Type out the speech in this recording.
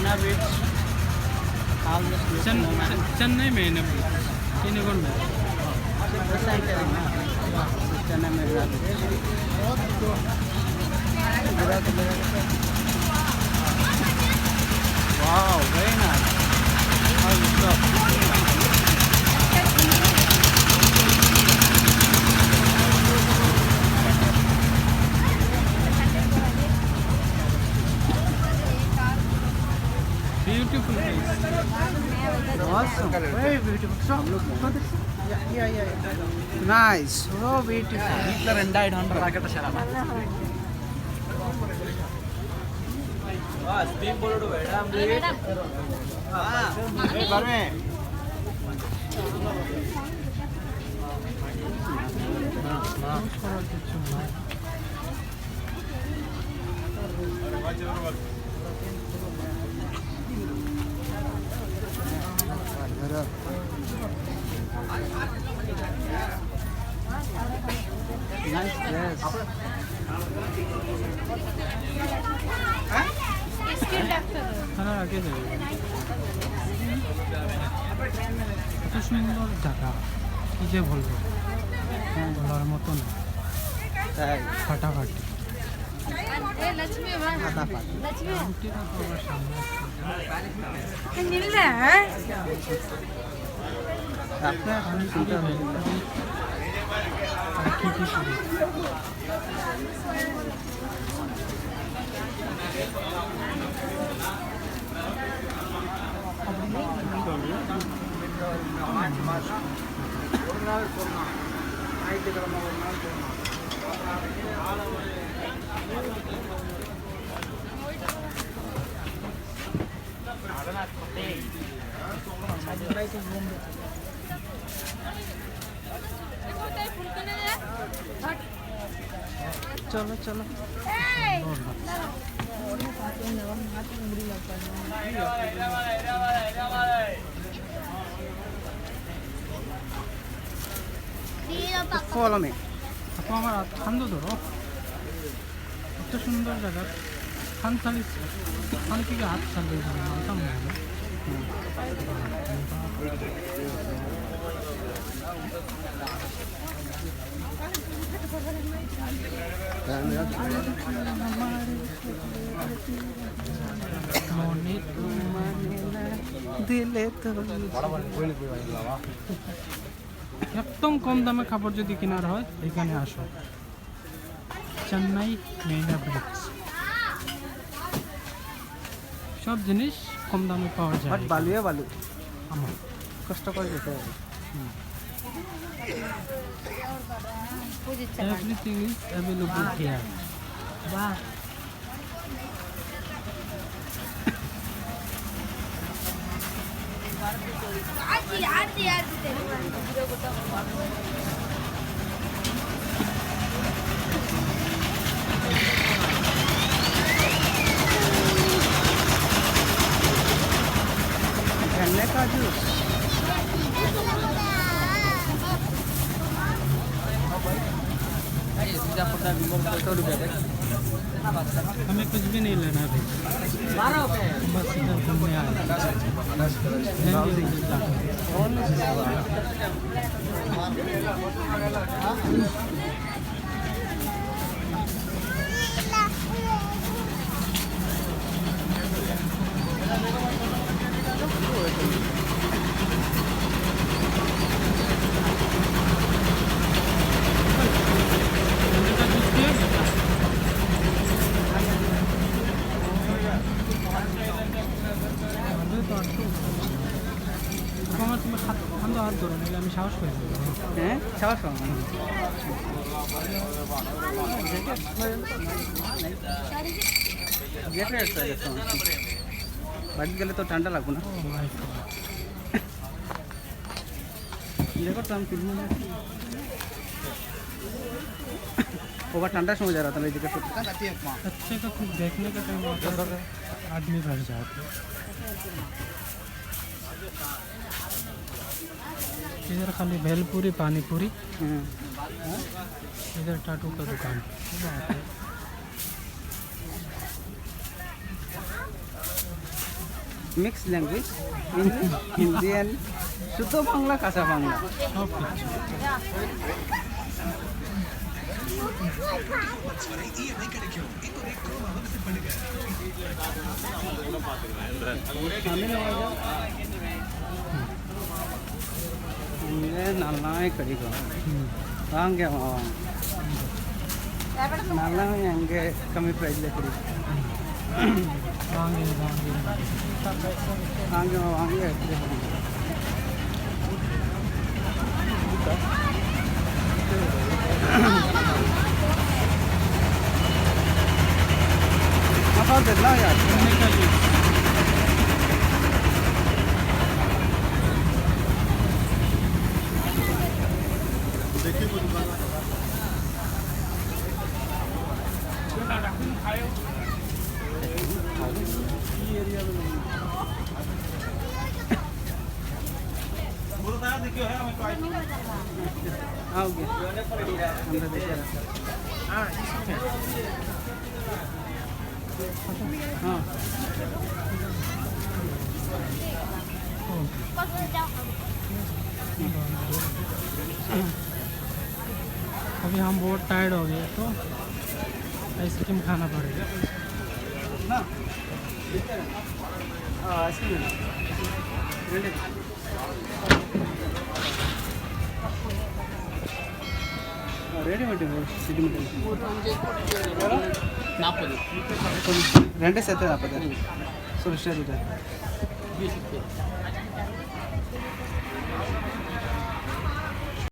Marina Beach. Chennai Marina Beach. Kinigonda. Chennai Marina Beach. Wow, very nice. How you stop? Beautiful place. Awesome. Very beautiful. So, yeah. Nice. So beautiful. വീട്ടിലെ റെൻ്റായിട്ട് 100 ആക്കട്ടെ ശരാ Nice place. খানার আগে যাই এত সুন্দর জায়গা কি যে বলবো বলার মতো না তাই ফাটাফাটি রুটিটা তো আমার সামনে আপনি এখন চিন্তা করবেন আর কি কি করি চলো চলো ফলো মে আপু আমার খান ধরো এত সুন্দর জায়গা খান খালি খান থেকে হাত ছাড়লে মানতাম না মনে তো মানে না দিলে তো একদম কম দামে খাবার যদি কেনার হয় এখানে আসো চেন্নাই মেরিনা বিচ সব জিনিস কম দামে পাওয়া যায় বাট বালুয়ে বালু আমার কষ্ট করে যেতে হবে এভরিথিং ইজ অ্যাভেলেবল হিয়ার বাহ गन्ने का जूस हमें कुछ भी नहीं लेना अभी बस इधर घूमने आए হাত ধরো নিলে আমি সাহস করে দেবো হ্যাঁ সাহস পাবো বাড়ি গেলে তো ঠান্ডা লাগবো না देखो तो हम फिल्म में ओवर ठंडा समझ आ रहा था मेरी जगह अच्छे का कुछ देखने का टाइम आता है आदमी बैठ जाते इधर खाली भेलपुरी पानी पूरी इधर टाटू का दुकान mix language English Hindi and শুদ্ধ বাংলা কাঁচা বাংলা। সব কিছু। ನಲ್ಲಾಯಿ ಕಡಿಗೋ ಹಂಗೆ ನಲ್ಲಾಯಿ ಹಂಗೆ ಕಮ್ಮಿ ಪ್ರೈಸ್ಲೆ ಕಡಿ ವಾಂಗಿ ವಾಂಗಿ ಹಂಗೆ ಹಂಗೆ ಮಾತಾಡ್ತಿಲ್ಲ ಯಾರು आओगे আমরা দেখে রাখা हाँ अभी हम बहुत टायर्ड हो गए तो आइसक्रीम खाना पड़ेगा। ना आइसक्रीम रेडी रेडी ಮಾಡಿ ಸಿಟಿ ಮಿಟಲ್ 40 2 ಸೆಟ್ 40 ಸುರೇಶ್ ಇದೆ 20